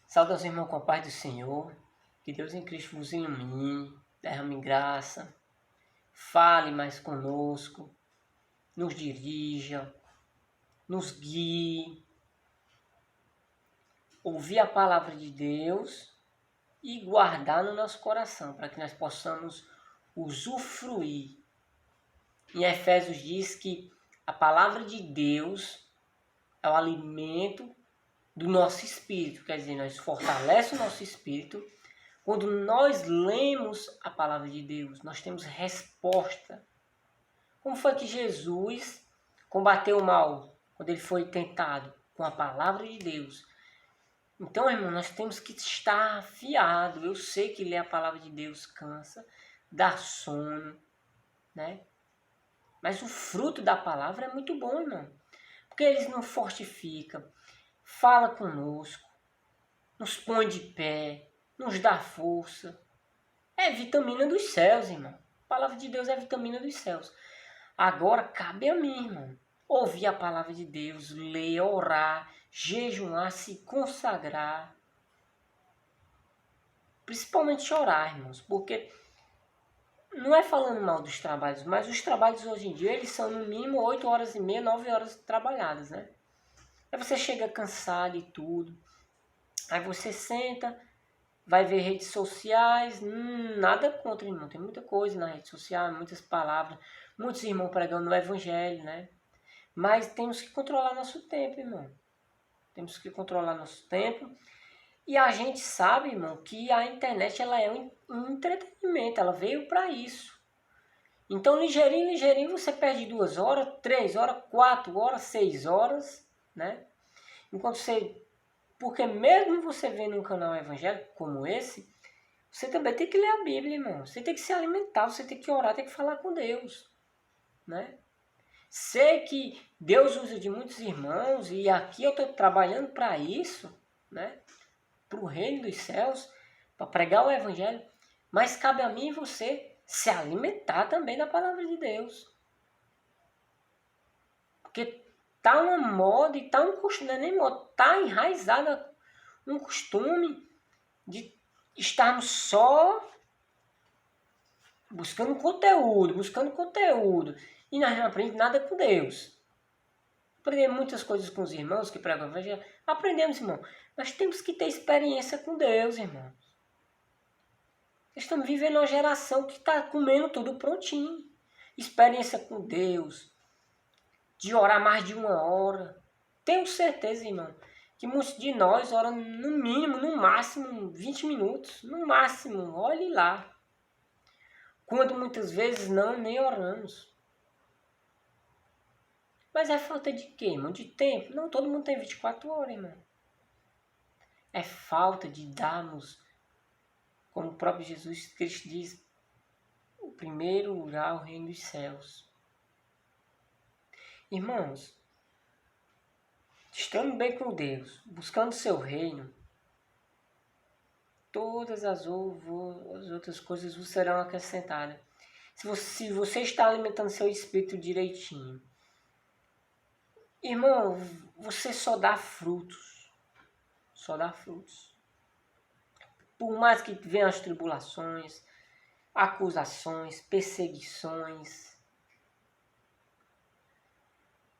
Saúde aos irmãos com a paz do Senhor. Que Deus em Cristo vos ilumine, derrame graça, fale mais conosco, nos dirija, nos guie. Ouvir a palavra de Deus e guardar no nosso coração, para que nós possamos usufruir. Em Efésios diz que a palavra de Deus é o alimento do nosso espírito, quer dizer, nós fortalece o nosso espírito. Quando nós lemos a palavra de Deus, nós temos resposta. Como foi que Jesus combateu o mal quando ele foi tentado? Com a palavra de Deus. Então, irmão, nós temos que estar afiado. Eu sei que ler a palavra de Deus cansa, dá sono, né? Mas o fruto da palavra é muito bom, irmão. Porque eles nos fortificam, fala conosco, nos põe de pé, nos dá força. É vitamina dos céus, irmão. A palavra de Deus é vitamina dos céus. Agora cabe a mim, irmão, ouvir a palavra de Deus, ler, orar, jejuar, se consagrar. Principalmente orar, irmãos, porque não é falando mal dos trabalhos, mas os trabalhos hoje em dia, eles são no mínimo 8 horas e meia, 9 horas trabalhadas, né? Aí você chega cansado e tudo. Aí você senta, vai ver redes sociais, nada contra, irmão. Tem muita coisa na rede social, muitas palavras, muitos irmãos pregando o evangelho, né? Mas temos que controlar nosso tempo, irmão. Temos que controlar nosso tempo. E a gente sabe, irmão, que a internet ela é um entretenimento, ela veio para isso. Então, ligeirinho, você perde 2 horas, 3 horas, 4 horas, 6 horas, né? Enquanto você... Porque mesmo você vendo um canal evangélico como esse, você também tem que ler a Bíblia, irmão. Você tem que se alimentar, você tem que orar, tem que falar com Deus, né? Sei que Deus usa de muitos irmãos e aqui eu estou trabalhando para isso, né? Para o reino dos céus, para pregar o evangelho. Mas cabe a mim e você se alimentar também da palavra de Deus. Porque tá uma moda e tá um costume, não é nem moda, tá enraizada um costume de estarmos só buscando conteúdo. E nós não aprendemos nada com Deus. Aprendemos muitas coisas com os irmãos que pregam o evangelho. Aprendemos, irmão. Nós temos que ter experiência com Deus, irmão. Estamos vivendo uma geração que está comendo tudo prontinho. Experiência com Deus. De orar mais de 1 hora. Tenho certeza, irmão, que muitos de nós oram no mínimo, no máximo, 20 minutos. No máximo, olhe lá. Quando muitas vezes não, nem oramos. Mas é falta de quê, irmão? De tempo? Não, todo mundo tem 24 horas, irmão. É falta de darmos, como o próprio Jesus Cristo diz, o primeiro lugar ao reino dos céus. Irmãos, estando bem com Deus, buscando seu reino, todas as outras coisas vos serão acrescentadas. Se você está alimentando seu espírito direitinho, irmão, você só dá frutos. Só dá frutos. Por mais que venham as tribulações, acusações, perseguições,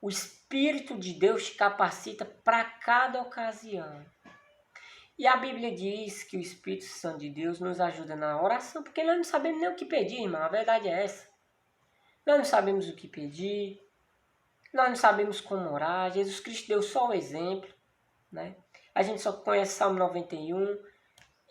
o Espírito de Deus te capacita para cada ocasião. E a Bíblia diz que o Espírito Santo de Deus nos ajuda na oração, porque nós não sabemos nem o que pedir, irmão. A verdade é essa. Nós não sabemos o que pedir, nós não sabemos como orar. Jesus Cristo deu só o exemplo, né? A gente só conhece Salmo 91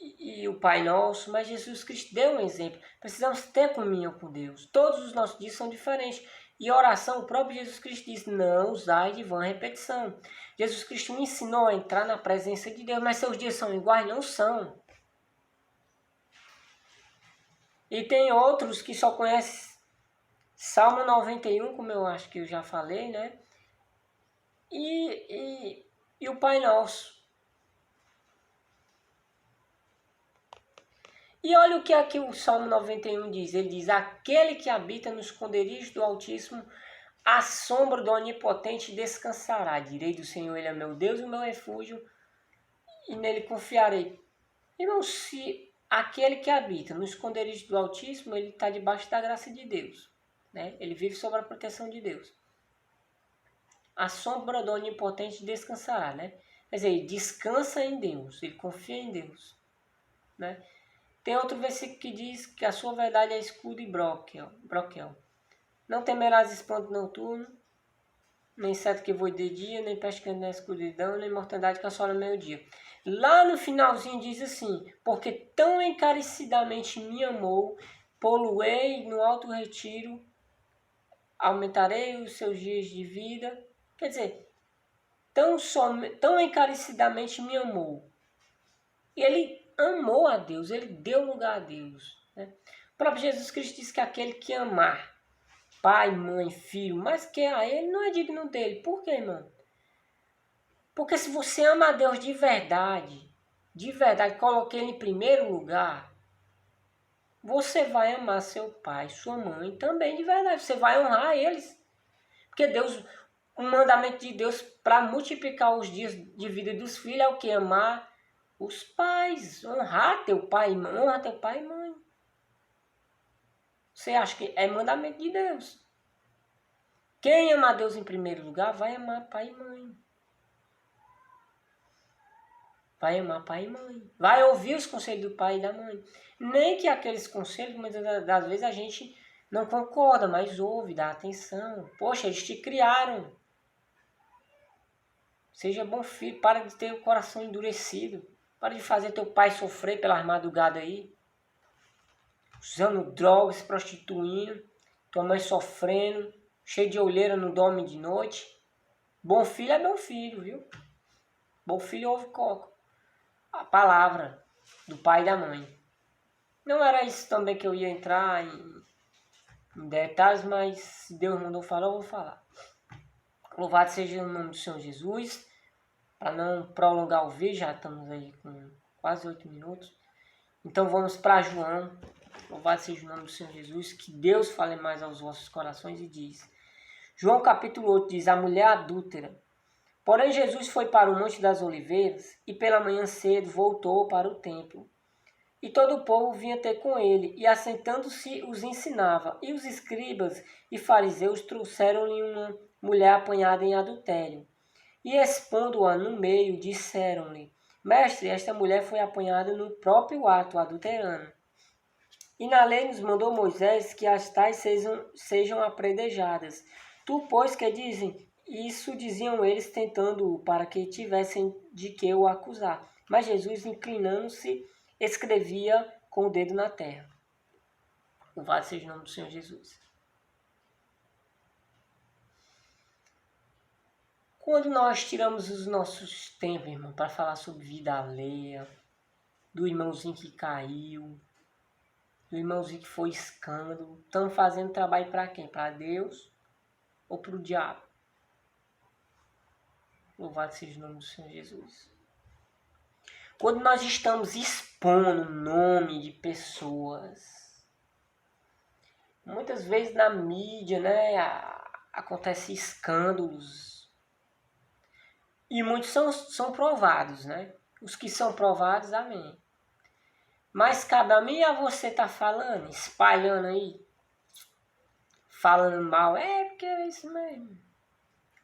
e o Pai Nosso, mas Jesus Cristo deu um exemplo. Precisamos ter comunhão com Deus. Todos os nossos dias são diferentes. E a oração, o próprio Jesus Cristo diz, não usai de vã repetição. Jesus Cristo me ensinou a entrar na presença de Deus, mas seus dias são iguais? Não são. E tem outros que só conhecem Salmo 91, como eu acho que eu já falei, né? E o Pai Nosso. E olha o que aqui o Salmo 91 diz. Ele diz, aquele que habita no esconderijo do Altíssimo, à sombra do Onipotente descansará. Direi do Senhor, ele é meu Deus e o meu refúgio, e nele confiarei. Irmão, se aquele que habita no esconderijo do Altíssimo, ele está debaixo da graça de Deus. Né? Ele vive sob a proteção de Deus. A sombra do Onipotente descansará. Né? Quer dizer, ele descansa em Deus, ele confia em Deus. Né? Tem outro versículo que diz que a sua verdade é escudo e broquel. Não temerás espanto noturno, nem inseto que voe de dia, nem peste que ande na escuridão, nem mortandade que assola meio-dia. Lá no finalzinho diz assim: porque tão encarecidamente me amou, poluei no alto retiro, aumentarei os seus dias de vida. Quer dizer, tão encarecidamente me amou. E ele amou a Deus, ele deu lugar a Deus. Né? O próprio Jesus Cristo diz que aquele que amar pai, mãe, filho, mas que a ele não é digno dele. Por quê, irmão? Porque se você ama a Deus de verdade, coloque ele em primeiro lugar, você vai amar seu pai, sua mãe também de verdade. Você vai honrar eles. Porque Deus, o mandamento de Deus para multiplicar os dias de vida dos filhos é o que? Amar os pais. Honrar teu pai e mãe. Honrar teu pai e mãe. Você acha que é mandamento de Deus? Quem ama a Deus em primeiro lugar vai amar pai e mãe. Vai amar pai e mãe. Vai ouvir os conselhos do pai e da mãe. Nem que aqueles conselhos, muitas das vezes a gente não concorda, mas ouve, dá atenção. Poxa, eles te criaram. Seja bom filho, para de ter o coração endurecido. Para de fazer teu pai sofrer pelas madrugadas aí. Usando drogas, se prostituindo. Tua mãe sofrendo, cheio de olheira, não dorme de noite. Bom filho é bom filho, viu? Bom filho ouve a palavra do pai e da mãe. Não era isso também que eu ia entrar em detalhes, mas se Deus mandou falar, eu vou falar. Louvado seja o nome do Senhor Jesus. Para não prolongar o vídeo, já estamos aí com quase 8 minutos. Então vamos para João. Louvado seja o nome do Senhor Jesus. Que Deus fale mais aos vossos corações e diz. João capítulo 8 diz, a mulher adúltera. Porém Jesus foi para o Monte das Oliveiras e pela manhã cedo voltou para o templo. E todo o povo vinha ter com ele, e assentando-se os ensinava. E os escribas e fariseus trouxeram-lhe uma mulher apanhada em adultério. E expondo-a no meio, disseram-lhe, Mestre, esta mulher foi apanhada no próprio ato adulterando. E na lei nos mandou Moisés que as tais sejam apredejadas. Tu, pois, que dizem? Isso diziam eles, tentando-o, para que tivessem de que o acusar. Mas Jesus, inclinando-se, escrevia com o dedo na terra. Louvado seja o nome do Senhor Jesus. Quando nós tiramos os nossos tempos, irmão, para falar sobre vida alheia, do irmãozinho que caiu, do irmãozinho que foi escândalo, estamos fazendo trabalho para quem? Para Deus ou para o diabo? Louvado seja o nome do Senhor Jesus. Quando nós estamos expondo o nome de pessoas, muitas vezes na mídia, né, acontece escândalos. E muitos são provados, né? Os que são provados, amém. Mas cabe a mim e a você tá falando, espalhando aí, falando mal. É porque é isso mesmo.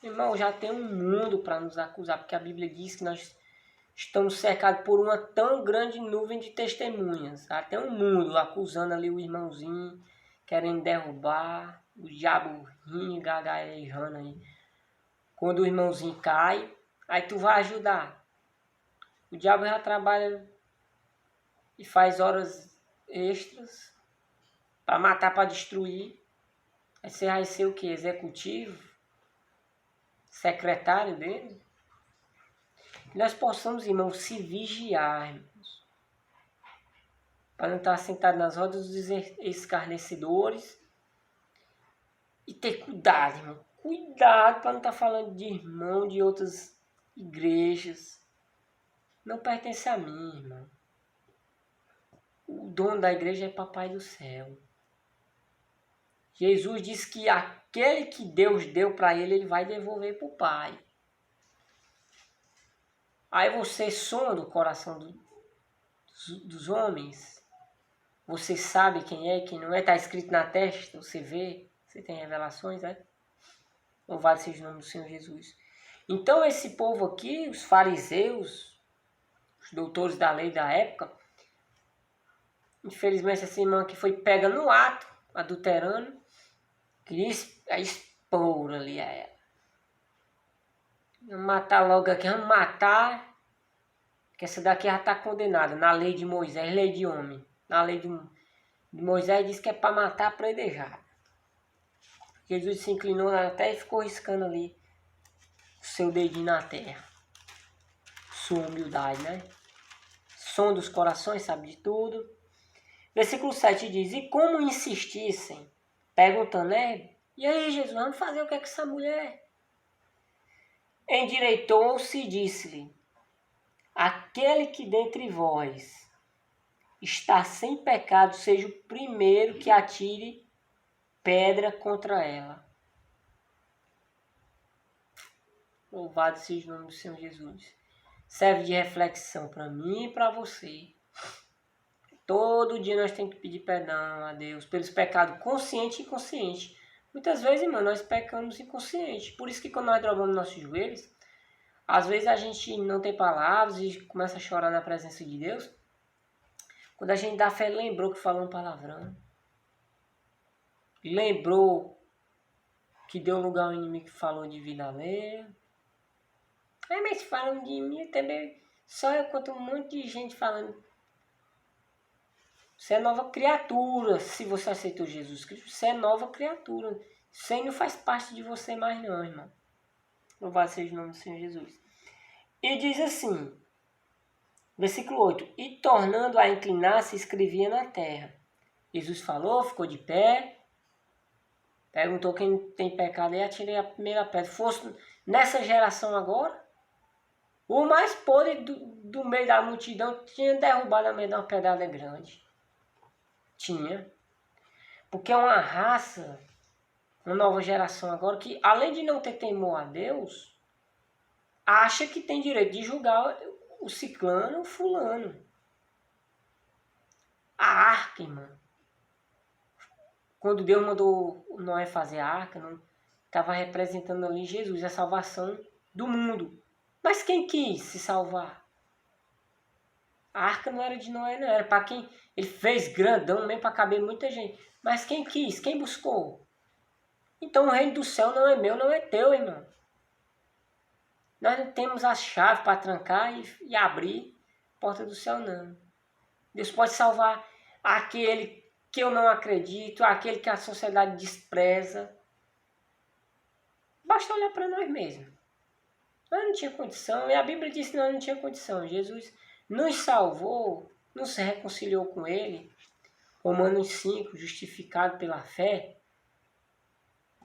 Irmão, já tem um mundo para nos acusar, porque a Bíblia diz que nós estamos cercados por uma tão grande nuvem de testemunhas. Até um mundo acusando ali o irmãozinho, querendo derrubar, o diabo rindo, gagarejando aí. Quando o irmãozinho cai, aí tu vai ajudar. O diabo já trabalha e faz horas extras para matar, para destruir. Aí você vai ser o que? Executivo? Secretário dele? Que nós possamos, irmãos, se vigiar, irmãos, para não estar sentado nas rodas dos escarnecedores e ter cuidado, irmão. Cuidado para não estar falando de irmão de outras igrejas. Não pertence a mim, irmão. O dono da igreja é Papai do céu. Jesus disse que aquele que Deus deu para ele, ele vai devolver para o Pai. Aí você sonda o coração dos homens. Você sabe quem é, quem não é. Está escrito na testa, você vê. Você tem revelações, né? Louvado seja o nome do Senhor Jesus. Então esse povo aqui, os fariseus, os doutores da lei da época, infelizmente essa irmã que foi pega no ato, adulterando, queria expor ali a ela. Vamos matar logo aqui, vamos matar, que essa daqui já está condenada na lei de Moisés, lei de homem. Na lei de Moisés diz que é para matar predejado. Jesus se inclinou na terra e ficou riscando ali o seu dedinho na terra. Sua humildade, né? Som dos corações, sabe de tudo. Versículo 7 diz, e como insistissem, perguntando, né? E aí, Jesus, vamos fazer o que é com essa mulher? Endireitou-se e disse-lhe, aquele que dentre vós está sem pecado, seja o primeiro que atire pedra contra ela. Louvado seja o nome do Senhor Jesus. Serve de reflexão para mim e para você. Todo dia nós temos que pedir perdão a Deus pelos pecados consciente e inconsciente. Muitas vezes, irmão, nós pecamos inconsciente. Por isso que quando nós dobramos nossos joelhos, às vezes a gente não tem palavras e começa a chorar na presença de Deus. Quando a gente dá fé, lembrou que falou um palavrão. Lembrou que deu lugar ao inimigo que falou de vida alheia. Mas falam de mim também. Só eu quanto um monte de gente falando. Você é nova criatura. Se você aceitou Jesus Cristo, você é nova criatura. Isso aí não faz parte de você mais não, irmão. Louvado seja o nome do Senhor Jesus. E diz assim, versículo 8. E tornando a inclinar-se, escrevia na terra. Jesus falou, ficou de pé. Perguntou quem tem pecado e atirei a primeira pedra. Fosse nessa geração agora, o mais podre do meio da multidão tinha derrubado a meio de uma pedrada grande. Tinha. Porque é uma raça, uma nova geração agora, que além de não ter temor a Deus, acha que tem direito de julgar o ciclano, o fulano. A arca, irmão. Quando Deus mandou Noé fazer a arca, não estava representando ali Jesus, a salvação do mundo. Mas quem quis se salvar? A arca não era de Noé, não. Era para quem ele fez grandão mesmo para caber muita gente. Mas quem quis? Quem buscou? Então o reino do céu não é meu, não é teu, irmão. Nós não temos a chave para trancar e abrir a porta do céu, não. Deus pode salvar aquele que eu não acredito, aquele que a sociedade despreza. Basta olhar para nós mesmos. Nós não tinha condição, e a Bíblia diz que nós não tinha condição. Jesus nos salvou, nos reconciliou com Ele. Romanos 5, justificado pela fé.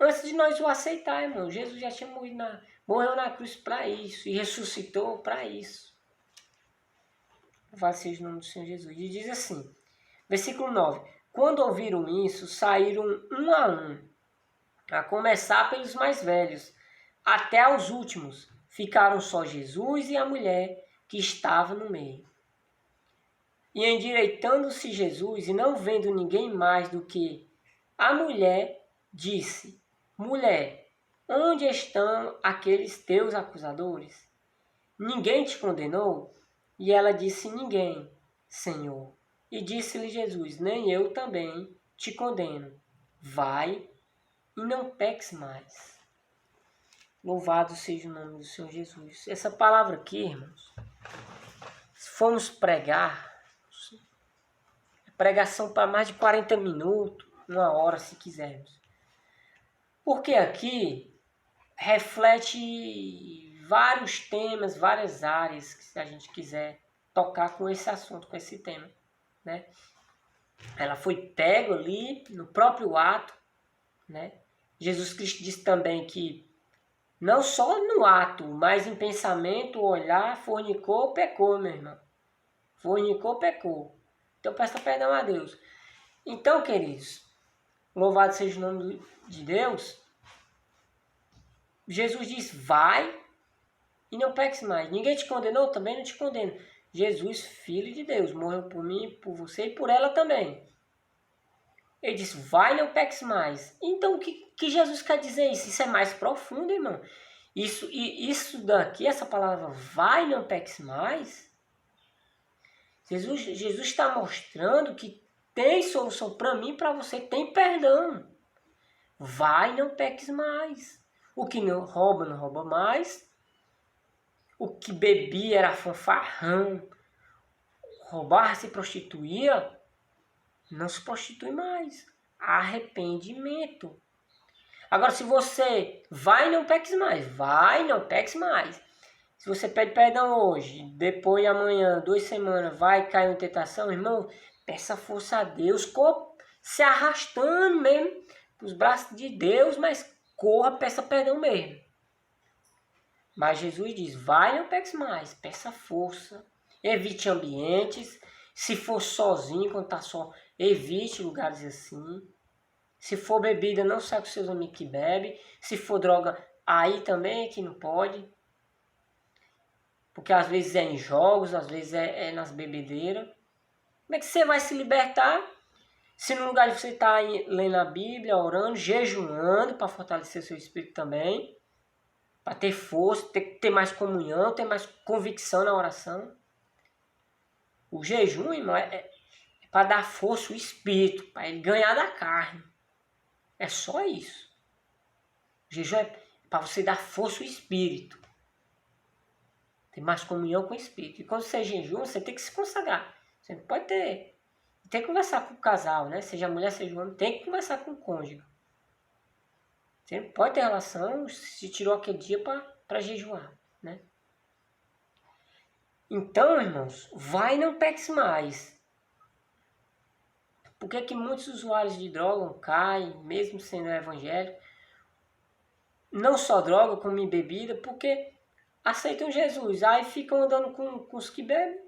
Antes de nós o aceitar, irmão. Jesus já tinha morreu na cruz para isso, e ressuscitou para isso. Louvado seja o nome do Senhor Jesus. E diz assim, versículo 9. Quando ouviram isso, saíram um a um, a começar pelos mais velhos, até aos últimos. Ficaram só Jesus e a mulher que estava no meio. E endireitando-se Jesus, e não vendo ninguém mais do que a mulher, disse, mulher, onde estão aqueles teus acusadores? Ninguém te condenou? E ela disse, ninguém, Senhor. E disse-lhe Jesus, nem eu também te condeno. Vai e não peques mais. Louvado seja o nome do Senhor Jesus. Essa palavra aqui, irmãos, se formos pregar, pregação para mais de 40 minutos, 1 hora se quisermos. Porque aqui reflete vários temas, várias áreas que se a gente quiser tocar com esse assunto, com esse tema, né? Ela foi pega ali no próprio ato, né? Jesus Cristo disse também que não só no ato, mas em pensamento, olhar, fornicou, pecou, meu irmão. Fornicou, pecou. Então peça perdão a Deus. Então, queridos, louvado seja o nome de Deus. Jesus diz, vai e não peques mais. Ninguém te condenou, também não te condeno. Jesus, Filho de Deus, morreu por mim, por você e por ela também. Ele disse, vai, não peques mais. Então, o que Jesus quer dizer isso? Isso é mais profundo, irmão. Isso daqui, essa palavra, vai, não peques mais. Jesus está mostrando que tem solução para mim e para você, tem perdão. Vai, não peques mais. O que não rouba mais. O que bebia era fanfarrão. Roubar, se prostituía, não se prostitui mais. Arrependimento. Agora, se você vai, não peques mais. Vai, não peques mais. Se você pede perdão hoje, depois amanhã, 2 semanas, vai cair em tentação, irmão, peça força a Deus, se arrastando mesmo para os braços de Deus, mas corra, peça perdão mesmo. Mas Jesus diz, vai, não peques mais, peça força, evite ambientes, se for sozinho, quando está só, evite lugares assim. Se for bebida, não sai com seus amigos que bebem. Se for droga, aí também é que não pode. Porque às vezes é em jogos, às vezes é nas bebedeiras. Como é que você vai se libertar? Se no lugar de você estar lendo a Bíblia, orando, jejuando, para fortalecer seu espírito também. Para ter força, ter mais comunhão, ter mais convicção na oração. O jejum, irmão, é para dar força ao espírito, para ele ganhar da carne. É só isso. O jejum é para você dar força ao espírito. Ter mais comunhão com o espírito. E quando você jejum, você tem que se consagrar. Você não pode ter. Tem que conversar com o casal, né? Seja mulher, seja homem, tem que conversar com o cônjuge. Você não pode ter relação se tirou aquele dia para jejuar, né? Então, irmãos, vai e não peques mais. Por que muitos usuários de droga caem, mesmo sendo evangélicos? Não só droga, como em bebida, porque aceitam Jesus. Aí ficam andando com os que bebem.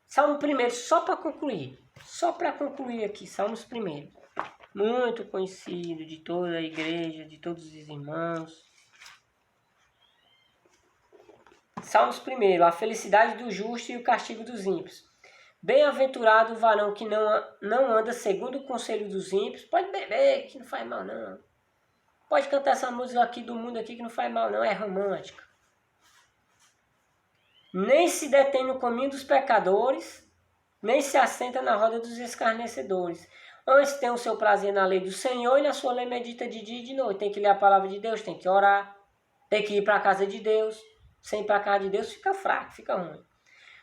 Salmo 1, só para concluir. Só para concluir aqui, Salmos 1. Muito conhecido de toda a igreja, de todos os irmãos. Salmos 1, a felicidade do justo e o castigo dos ímpios. Bem-aventurado o varão que não anda segundo o conselho dos ímpios. Pode beber, que não faz mal não. Pode cantar essa música aqui do mundo aqui que não faz mal não, é romântica. Nem se detém no caminho dos pecadores, nem se assenta na roda dos escarnecedores. Antes tem o seu prazer na lei do Senhor e na sua lei medita de dia e de noite. Tem que ler a palavra de Deus, tem que orar, tem que ir para a casa de Deus. Sem ir para a casa de Deus fica fraco, fica ruim.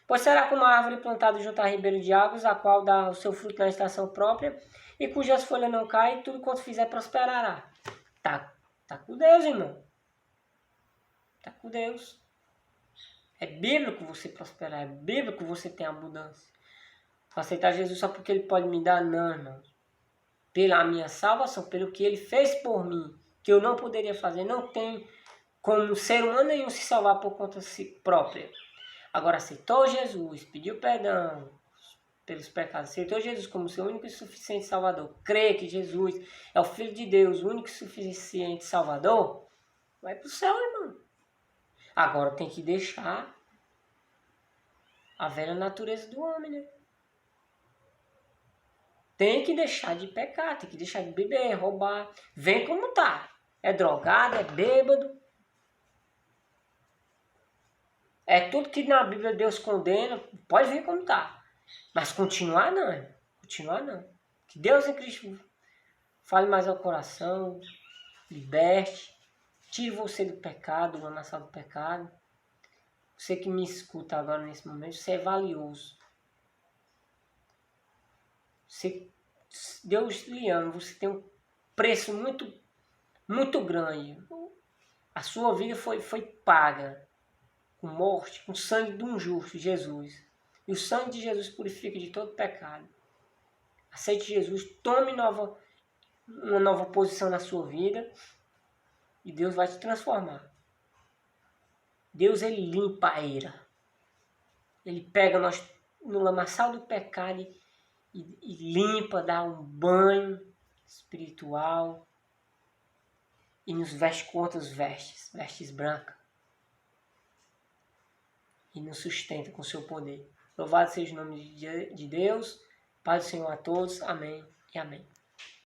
Pois será como uma árvore plantada junto a ribeiro de águas, a qual dá o seu fruto na estação própria, e cujas folhas não caem, e tudo quanto fizer prosperará. Tá com Deus, irmão. Tá com Deus. É bíblico você prosperar, é bíblico você ter abundância. Aceitar Jesus só porque Ele pode me dar, não, irmão. Pela minha salvação, pelo que Ele fez por mim, que eu não poderia fazer, não tem como ser humano nenhum se salvar por conta si própria. Agora aceitou Jesus, pediu perdão pelos pecados, aceitou Jesus como seu único e suficiente Salvador, crê que Jesus é o Filho de Deus, o único e suficiente Salvador, vai para o céu, irmão. Agora tem que deixar a velha natureza do homem, né? Tem que deixar de pecar, tem que deixar de beber, roubar. Vem como tá. É drogado, é bêbado. É tudo que na Bíblia Deus condena. Pode vir como tá. Mas continuar não, irmão. Continuar não. Que Deus em Cristo fale mais ao coração, liberte, tire você do pecado, do amassado do pecado. Você que me escuta agora nesse momento, você é valioso. Deus lhe ama, você tem um preço muito, muito grande. A sua vida foi paga com morte, com sangue de um justo, Jesus. E o sangue de Jesus purifica de todo pecado. Aceite Jesus, tome uma nova posição na sua vida e Deus vai te transformar. Deus, Ele limpa a ira. Ele pega nós no lamaçal do pecado e limpa, dá um banho espiritual e nos veste com outras vestes brancas. e nos sustenta com seu poder. Louvado seja o nome de Deus. Paz do Senhor a todos. Amém e amém.